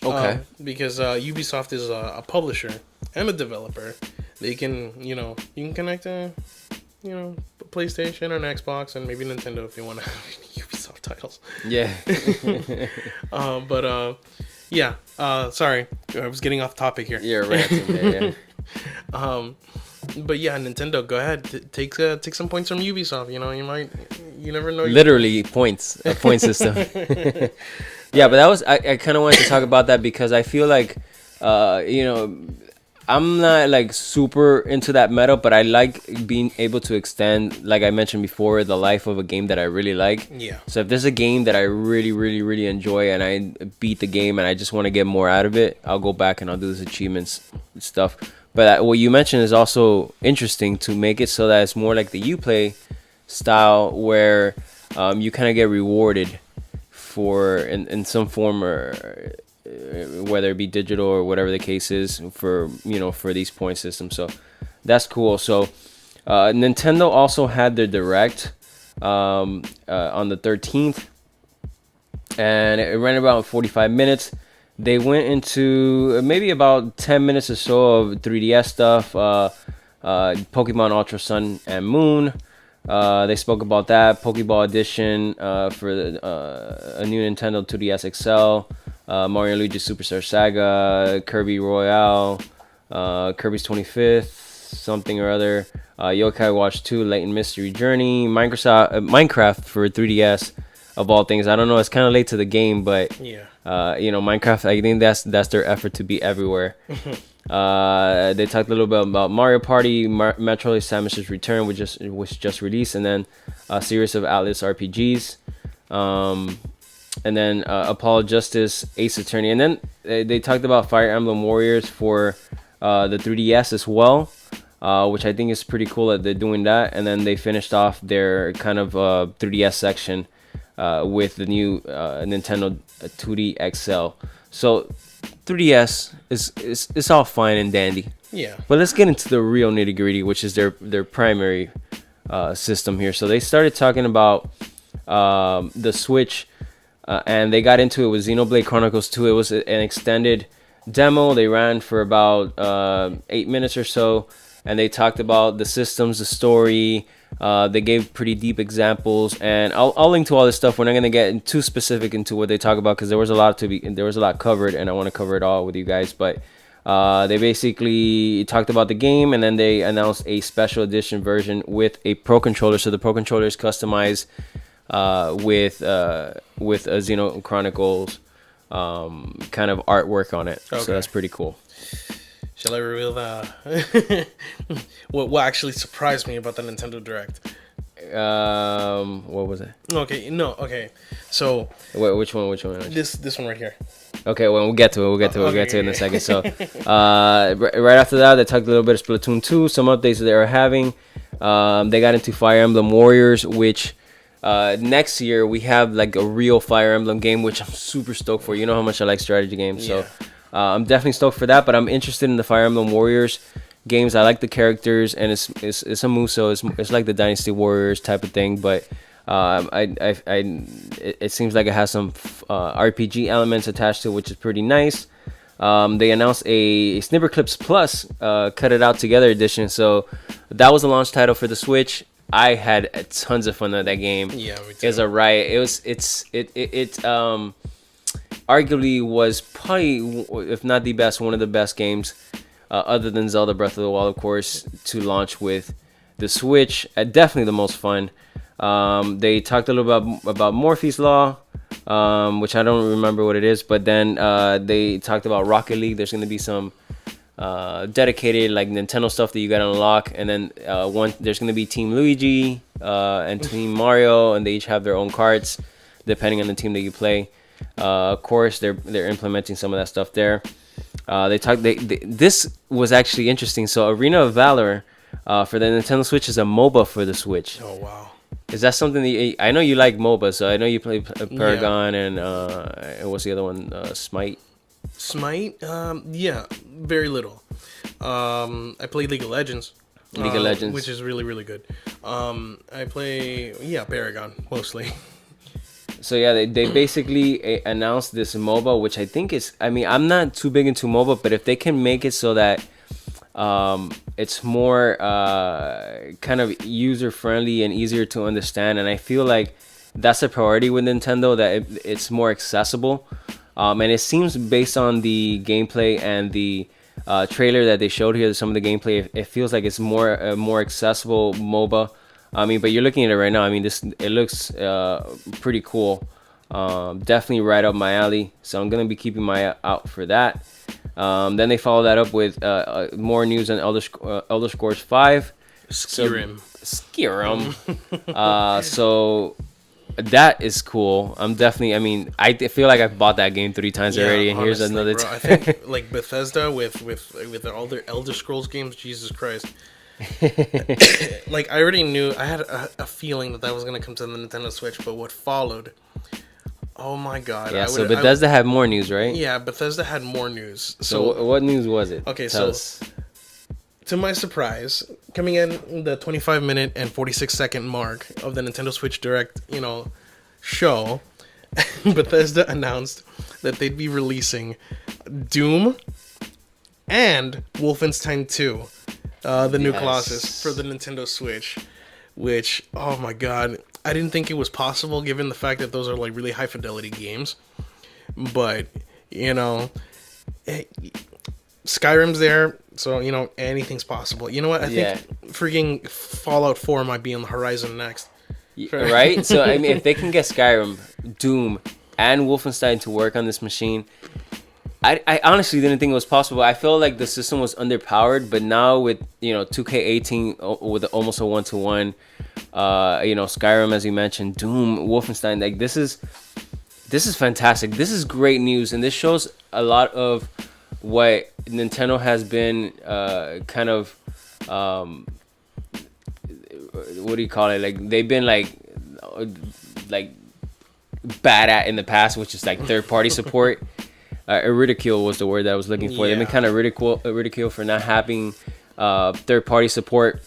Okay. Because Ubisoft is a publisher and a developer. They can you can connect a PlayStation or an Xbox and maybe Nintendo if you want to have Ubisoft titles. Yeah. Sorry, I was getting off topic here. You're ranting there. Yeah. But yeah, Nintendo, go ahead. Take some points from Ubisoft. You never know. Literally points, a point system. Yeah, but that was I kind of wanted to talk about that because I feel like, I'm not like super into that meta, but I like being able to extend, like I mentioned before, the life of a game that I really like. Yeah. So if there's a game that I really, really, really enjoy and I beat the game and I just want to get more out of it, I'll go back and I'll do this achievements stuff. But what you mentioned is also interesting to make it so that it's more like the Uplay style where you kind of get rewarded for in some form or whether it be digital or whatever the case is for these point systems. So that's cool. So Nintendo also had their Direct on the 13th and it ran about 45 minutes. They went into maybe about 10 minutes or so of 3DS stuff, Pokemon Ultra Sun and Moon. They spoke about that, Pokeball Edition for a new Nintendo 2DS XL, Mario and Luigi Superstar Saga, Kirby Royale, Kirby's 25th, something or other, Yokai Watch 2, Leighton Mystery Journey, Minecraft for 3DS. Of all things, I don't know. It's kind of late to the game, but Minecraft. I think that's their effort to be everywhere. They talked a little bit about Mario Party, Metroid: Samus's Return, which was just released, and then a series of Atlas RPGs, and then Apollo Justice, Ace Attorney, and then they talked about Fire Emblem Warriors for the 3DS as well. Which I think is pretty cool that they're doing that, and then they finished off their kind of 3DS section. With the new Nintendo 2D XL. So 3DS is all fine and dandy. Yeah. But let's get into the real nitty gritty, which is their primary system here. So they started talking about the Switch, and they got into it with Xenoblade Chronicles 2. It was an extended demo. They ran for about 8 minutes or so. and they talked about the systems, the story. They gave pretty deep examples, and I'll link to all this stuff. We're not gonna get too specific into what they talk about because there was a lot covered, and I want to cover it all with you guys. But they basically talked about the game, and then they announced a special edition version with a Pro controller. So the Pro controller is customized with a Xeno Chronicles kind of artwork on it. Okay. So that's pretty cool. Shall I reveal the what actually surprised me about the Nintendo Direct? What was it? Okay. So wait, which one? This one right here. Okay, well, we'll get to it. We'll get to it in a second. So, right after that, they talked a little bit of Splatoon 2, some updates that they were having. They got into Fire Emblem Warriors, which next year we have like a real Fire Emblem game, which I'm super stoked for. You know how much I like strategy games, so I'm definitely stoked for that. But I'm interested in the Fire Emblem Warriors games. I like the characters, and it's a Muso. It's like the Dynasty Warriors type of thing, but it seems like it has some RPG elements attached to it, which is pretty nice. They announced a Snipper Clips Plus Cut It Out Together edition, so that was the launch title for the Switch. I had tons of fun with that game. Yeah, me too. It was a riot. It arguably was probably, if not the best, one of the best games, other than Zelda Breath of the Wild, of course, to launch with the Switch. Definitely the most fun. They talked a little about Morphe's Law, which I don't remember what it is, but then they talked about Rocket League. There's going to be some dedicated like Nintendo stuff that you got to unlock, and then there's going to be Team Luigi and Team Mario, and they each have their own carts depending on the team that you play. Of course, they're implementing some of that stuff there. This was actually interesting. So Arena of Valor for the Nintendo Switch is a MOBA for the Switch. Oh wow. Is that something that I know you like MOBA, so I know you play Paragon and what's the other one? Smite. Smite? Yeah, very little. I play League of Legends. Which is really, really good. I play Paragon mostly. So yeah, they basically announced this MOBA, which I think is. I mean, I'm not too big into MOBA, but if they can make it so that it's more kind of user friendly and easier to understand, and I feel like that's a priority with Nintendo, that it's more accessible, and it seems based on the gameplay and the trailer that they showed here, some of the gameplay, it feels like it's more accessible MOBA. I mean, but you're looking at it right now. I mean, it looks pretty cool. Definitely right up my alley. So I'm gonna be keeping my eye out for that. Then they follow that up with more news on Elder Scrolls 5. Skyrim. So that is cool. I'm definitely. I mean, I feel like I've bought that game 3 times already, and honestly, here's another. I think like Bethesda with all their Elder Scrolls games. Jesus Christ. Like I already knew. I had a feeling that was gonna come to the Nintendo Switch, but what followed? Oh my god. Yeah, so Bethesda had more news, right? Yeah, Bethesda had more news. So what news was it? Okay, Tell us. To my surprise, coming in the 25-minute and 46-second mark of the Nintendo Switch Direct, show, Bethesda announced that they'd be releasing Doom and Wolfenstein 2, the new Colossus, for the Nintendo Switch, which, oh my god, I didn't think it was possible given the fact that those are like really high fidelity games. But, Skyrim's there, so, anything's possible. You know what? I think freaking Fallout 4 might be on the horizon next. Right? So, I mean, if they can get Skyrim, Doom, and Wolfenstein to work on this machine, I honestly didn't think it was possible. I felt like the system was underpowered, but now with, 2K18 with almost a 1-to-1, Skyrim, as you mentioned, Doom, Wolfenstein, like this is fantastic. This is great news, and this shows a lot of what Nintendo has been kind of what do you call it? Like they've been like bad at in the past, which is like third-party support. Ridicule was the word that I was looking for. Yeah. They've been kind of ridiculed for not having third-party support.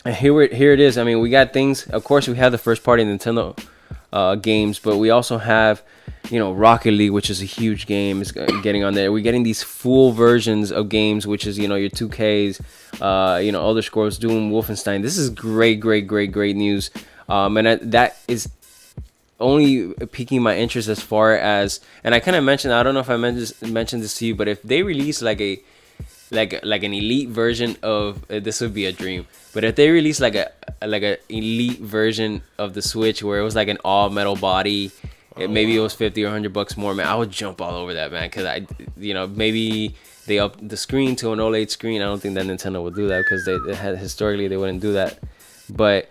And here it is. I mean, we got things. Of course, we have the first-party Nintendo games, but we also have, Rocket League, which is a huge game, is getting on there. We're getting these full versions of games, which is, your 2Ks, Elder Scrolls, Doom, Wolfenstein. This is great news. And that is only piquing my interest as far as, and I kind of mentioned, I don't know if I mentioned this to you, but if they release like an elite version of this would be a dream. But if they release like a elite version of the Switch where it was like an all metal body, maybe it was $50 or $100 more, man, I would jump all over that, man. Because maybe they up the screen to an OLED screen. I don't think that Nintendo would do that because historically they wouldn't do that. But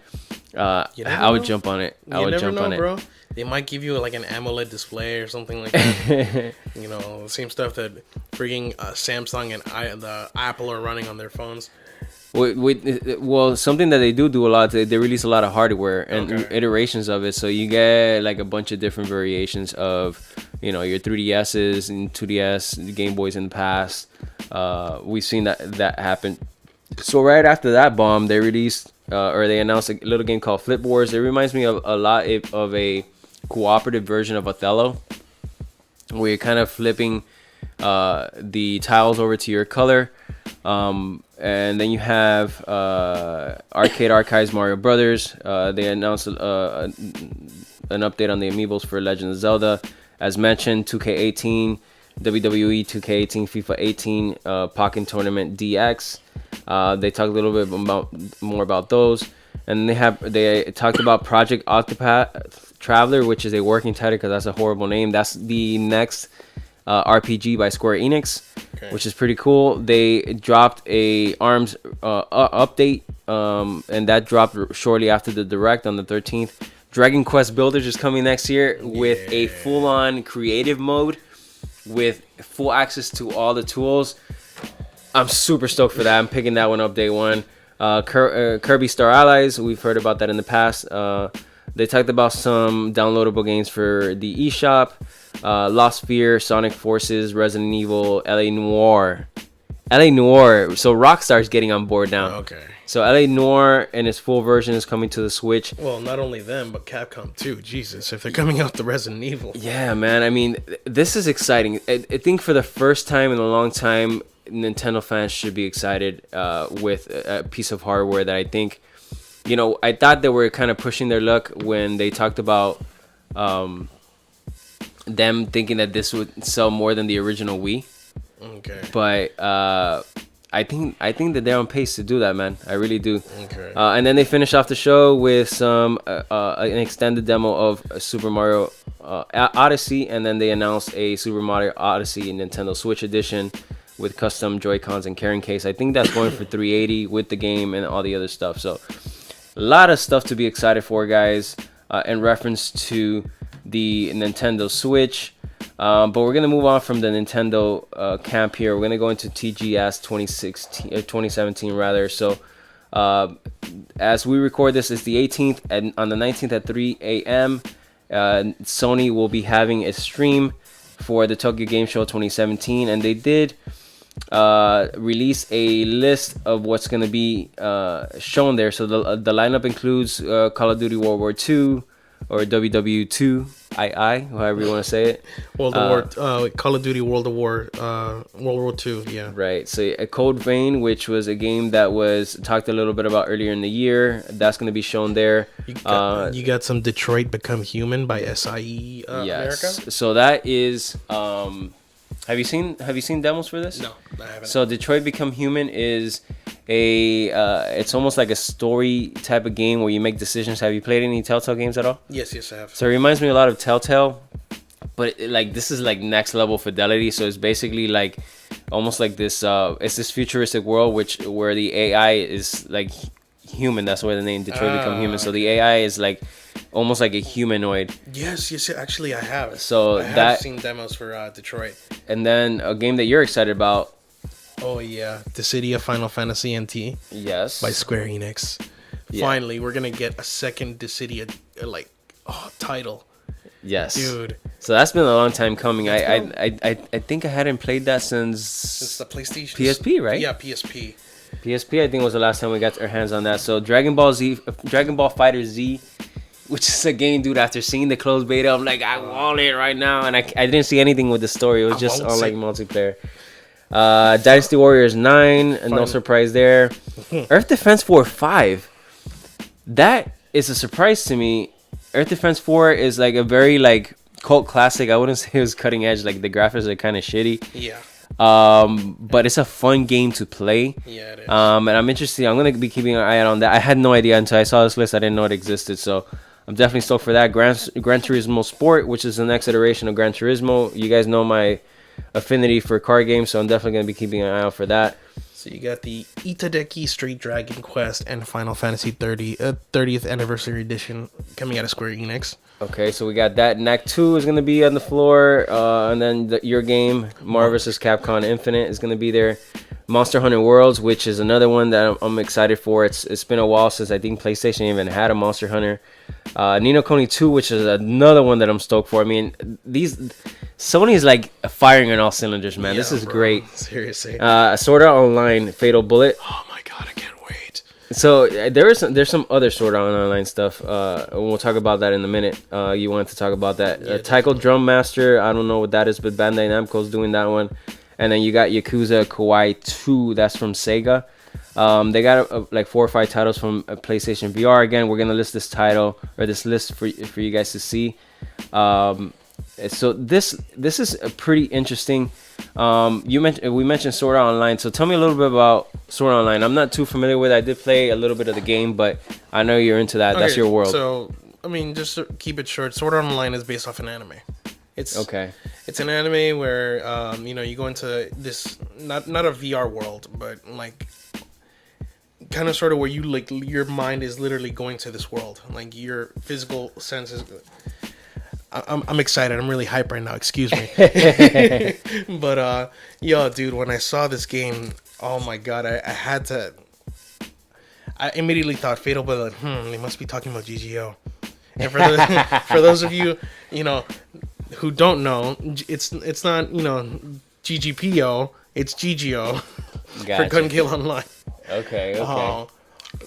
I would jump on it. I would jump on it, bro. They might give you like an AMOLED display or something like that. The same stuff that freaking Samsung and the Apple are running on their phones. Well, something that they do a lot, they release a lot of hardware and iterations of it. So you get like a bunch of different variations of, your 3DSs and 2DS, Game Boys in the past. We've seen that happen. So right after that bomb, they released or they announced a little game called Flip Wars. It reminds me of a lot of a cooperative version of Othello, where you're kind of flipping the tiles over to your color. And then you have Arcade Archives Mario Brothers. They announced an update on the amiibos for Legend of Zelda. As mentioned, 2K18, WWE 2K18, FIFA 18, Pokken Tournament DX. They talked a little bit more about those. And they talked about Project Octopath Traveler, which is a working title because that's a horrible name. That's the next RPG by Square Enix, which is pretty cool. They dropped a ARMS update, and that dropped shortly after the Direct on the 13th. Dragon Quest Builders is coming next year with a full-on creative mode with full access to all the tools. I'm super stoked for that. I'm picking that one up day one. Kirby Star Allies, we've heard about that in the past. They talked about some downloadable games for the eShop. Lost Sphere, Sonic Forces, Resident Evil, LA Noire. So Rockstar's getting on board now. Okay. So LA Noire and its full version is coming to the Switch. Well, not only them, but Capcom too. Jesus, if they're coming out the Resident Evil. Yeah, man. I mean, this is exciting. I think for the first time in a long time, Nintendo fans should be excited with a piece of hardware that I think, I thought they were kind of pushing their luck when they talked about them thinking that this would sell more than the original Wii. Okay. But I think that they're on pace to do that, man. I really do. Okay. And then they finish off the show with some an extended demo of Super Mario Odyssey, and then they announced a Super Mario Odyssey Nintendo Switch edition with custom Joy-Cons and carrying case. I think that's going for $380 with the game and all the other stuff. So a lot of stuff to be excited for, guys, in reference to the Nintendo Switch. But we're going to move on from the Nintendo camp here. We're going to go into TGS 2017 rather. So as we record this, it's the 18th, and on the 19th at 3 a.m., Sony will be having a stream for the Tokyo Game Show 2017, and they did release a list of what's going to be shown there. So the lineup includes Call of Duty World War II, or WW2 II, however you want to say it. Call of Duty World War II, yeah. Right. So a Code Vein, which was a game that was talked a little bit about earlier in the year, that's going to be shown there. You got some Detroit Become Human by SIE yes. America. So that is have you seen demos for this? No, I haven't. So Detroit Become Human is it's almost like a story type of game where you make decisions. Have you played any Telltale games at all? Yes, I have. So it reminds me a lot of Telltale, but this is like next level fidelity. So it's basically like almost like this it's this futuristic world where the AI is like human. That's why the name Detroit Become Human. So the AI is like almost like a humanoid. Yes. Actually, I have. So I have seen demos for Detroit. And then a game that you're excited about. Oh yeah, The City of Final Fantasy NT. Yes. By Square Enix. Yeah. Finally, we're gonna get a second The City title. Yes. Dude. So that's been a long time coming. I think I hadn't played that since the PlayStation. PSP, right? Yeah, PSP. PSP, I think was the last time we got our hands on that. So Dragon Ball Fighter Z which is a game, dude. After seeing the closed beta, I'm like, I want it right now, and I didn't see anything with the story. It was just on like multiplayer. Dynasty Warriors 9, no surprise there. Earth Defense 4 5. That is a surprise to me. Earth Defense 4 is like a very like cult classic. I wouldn't say it was cutting edge. Like the graphics are kind of shitty. Yeah. But it's a fun game to play. Yeah, it is. And I'm interested. I'm gonna be keeping an eye out on that. I had no idea until I saw this list. I didn't know it existed. So I'm definitely stoked for that. Gran Turismo Sport, which is the next iteration of Gran Turismo. You guys know my affinity for car games, so I'm definitely gonna be keeping an eye out for that. So you got the Itadeki Street Dragon Quest and Final Fantasy 30th Anniversary Edition coming out of Square Enix. Okay, so we got that. NAC 2 is going to be on the floor. And then your game, Marvel vs. Capcom Infinite, is going to be there. Monster Hunter Worlds, which is another one that I'm excited for. It's been a while since I think PlayStation even had a Monster Hunter. Ni no Kuni 2, which is another one that I'm stoked for. I mean, Sony is like firing on all cylinders, man. This is great. Seriously. Sword Art Online, Fatal Bullet. Oh my god, I can't wait. So there's some other Sword Art Online stuff. We'll talk about that in a minute. You wanted to talk about that. Taiko Drum Master, I don't know what that is, but Bandai Namco's doing that one. And then you got Yakuza Kawaii 2, that's from Sega. They got like 4 or 5 titles from PlayStation VR. Again, we're gonna list this list for you guys to see. So this is a pretty interesting. We mentioned Sword Art Online. So tell me a little bit about Sword Art Online. I'm not too familiar with it. I did play a little bit of the game, but I know you're into that. Okay, that's your world. So I mean, just to keep it short, Sword Art Online is based off an anime. It's an anime where you go into this not a VR world, but like kind of sort of where you like your mind is literally going to this world, like your physical senses. I'm excited. I'm really hyped right now. Excuse me. But yo, dude, when I saw this game, oh my god, I immediately thought Fatal Bullet. They must be talking about GGO. And for those of you, who don't know, it's not GGPO, it's GGO. Gotcha. For Gun Gale Online. Okay.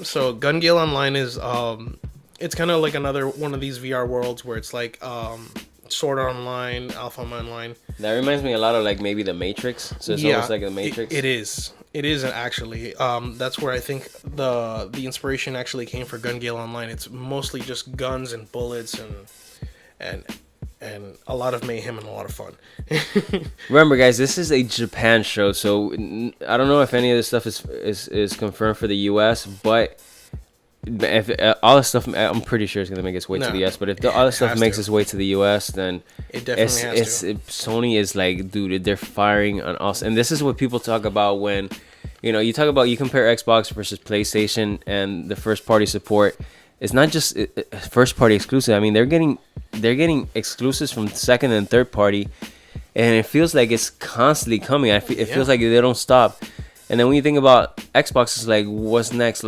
So Gun Gale Online is it's kind of like another one of these VR worlds where it's like Sword Art Online, Alpha Online. That reminds me a lot of like maybe the Matrix. So it's almost like the Matrix. It is actually. That's where I think the inspiration actually came for Gun Gale Online. It's mostly just guns and bullets and a lot of mayhem and a lot of fun. Remember, guys, this is a Japan show, so I don't know if any of this stuff is confirmed for the US, but if all this stuff, I'm pretty sure it's gonna make its way to the US. But if all this stuff makes its way to the US, then it definitely has to. Sony is like, dude, they're firing on us, and this is what people talk about when, you compare Xbox versus PlayStation and the first party support. It's not just first party exclusive. I mean, they're getting exclusives from second and third party, and it feels like it's constantly coming. It feels like they don't stop. And then when you think about Xbox, it's like, what's next?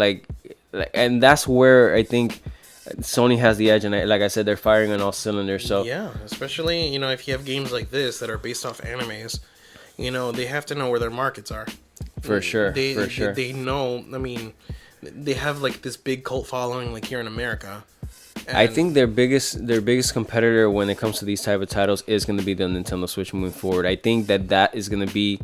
And that's where I think Sony has the edge. And like I said, they're firing on all cylinders. So yeah, especially if you have games like this that are based off animes, they have to know where their markets are. For sure. They know. I mean, they have like this big cult following like here in America. I think their biggest competitor when it comes to these type of titles is going to be the Nintendo Switch moving forward. I think that is going to be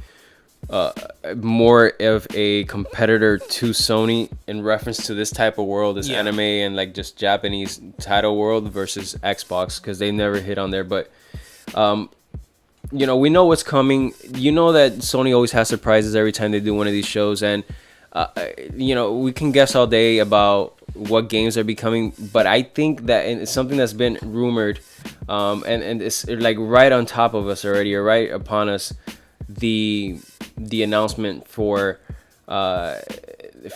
more of a competitor to Sony in reference to this type of world, this anime and like just Japanese title world versus Xbox, because they never hit on there. But we know what's coming. You know that Sony always has surprises every time they do one of these shows, and we can guess all day about what games are becoming, but I think that it's something that's been rumored, and it's like right on top of us already, or right upon us, the announcement for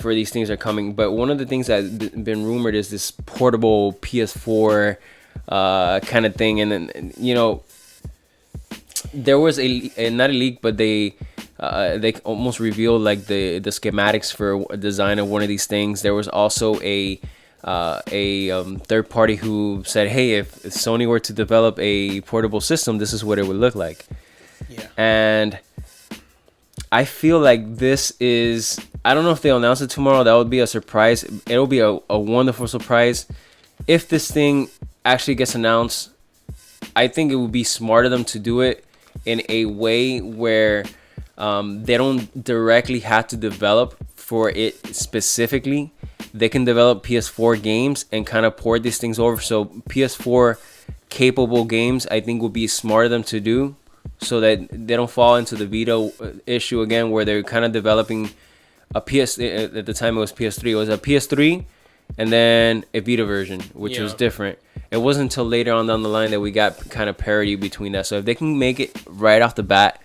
these things are coming. But one of the things that's been rumored is this portable PS4 kind of thing, and then there was not a leak, but they almost revealed like the schematics for a design of one of these things. There was also a third party who said, hey, if Sony were to develop a portable system, this is what it would look like. Yeah. And I feel like this is, I don't know if they'll announce it tomorrow. That would be a surprise. It'll be a wonderful surprise. if this thing actually gets announced, I think it would be smart of them to do it in a way where they don't directly have to develop for it specifically. They can develop PS4 games and kind of port these things over. So PS4 capable games, I think, would be smart of them to do, so that they don't fall into the Vita issue again, where they're kind of developing a PS. At the time, it was PS3. It was a PS3 and then a Vita version, which was different. It wasn't until later on down the line that we got kind of parity between that. So if they can make it right off the bat,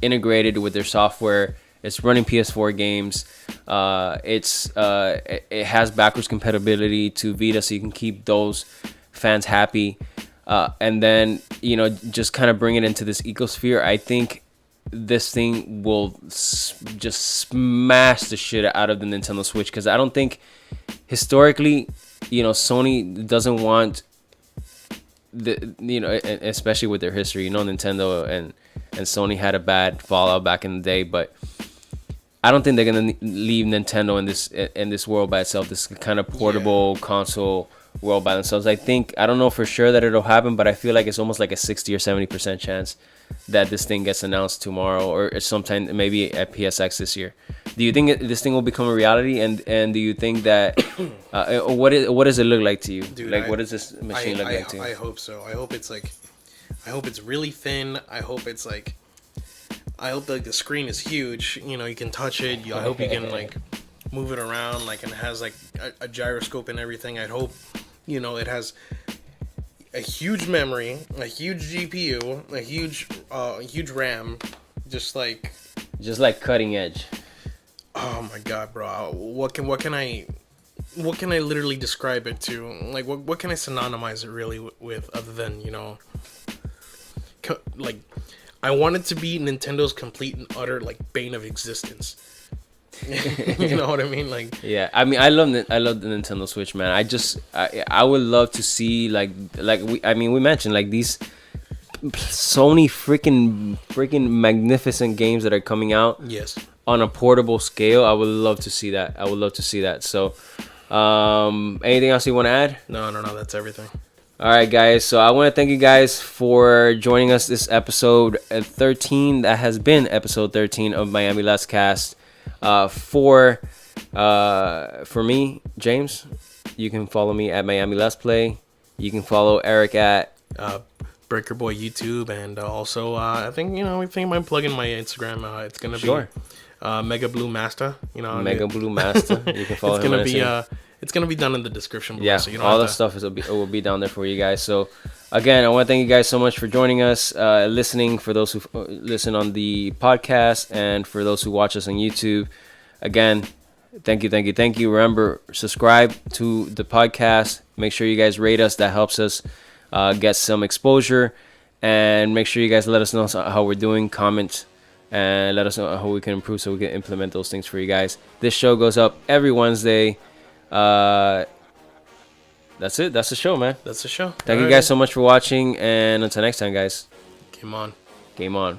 integrated with their software, it's running PS4 games. It has backwards compatibility to Vita, so you can keep those fans happy. And then, just kind of bring it into this ecosphere. I think this thing will just smash the shit out of the Nintendo Switch, because I don't think historically, Sony doesn't want especially with their history. Nintendo and Sony had a bad fallout back in the day, but I don't think they're gonna leave Nintendo in this world by itself. This kind of portable console world by themselves. I don't know for sure that it'll happen, but I feel like it's almost like a 60 or 70% chance that this thing gets announced tomorrow or sometime maybe at PSX this year. Do you think this thing will become a reality? And do you think that what does it look like to you? Dude, what does this machine look like to you? I hope so. I hope it's really thin. I hope the screen is huge. You can touch it. I hope you can move it around, and it has a gyroscope and everything. I'd hope it has a huge memory, a huge GPU, a huge RAM, just cutting edge. Oh my god, bro! What can I literally describe it to? What can I synonymize it really with other than I want it to be Nintendo's complete and utter bane of existence. You know what I mean? Yeah, I mean, I love the Nintendo Switch, man. I would love to see we mentioned these Sony freaking magnificent games that are coming out. Yes. On a portable scale. I would love to see that. So, anything else you want to add? No, that's everything. All right, guys. So I want to thank you guys for joining us this episode 13. That has been episode 13 of Miami Let's Cast. For me, James, you can follow me at Miami Let's Play. You can follow Eric at Breaker Boy YouTube, and also I think we think about plugging my Instagram. It's gonna be Mega Blue Master. Mega Blue Master. You can follow him. It's gonna be done in the description below. Yeah, so all the stuff will be down there for you guys. So again, I want to thank you guys so much for joining us, listening, for those who listen on the podcast, and for those who watch us on YouTube. Again, thank you. Remember, subscribe to the podcast. Make sure you guys rate us. That helps us get some exposure. And make sure you guys let us know how we're doing. Comment and let us know how we can improve so we can implement those things for you guys. This show goes up every Wednesday. That's it. That's the show, man. That's the show. Thank you guys so much for watching, and until next time, guys. Game on. Game on.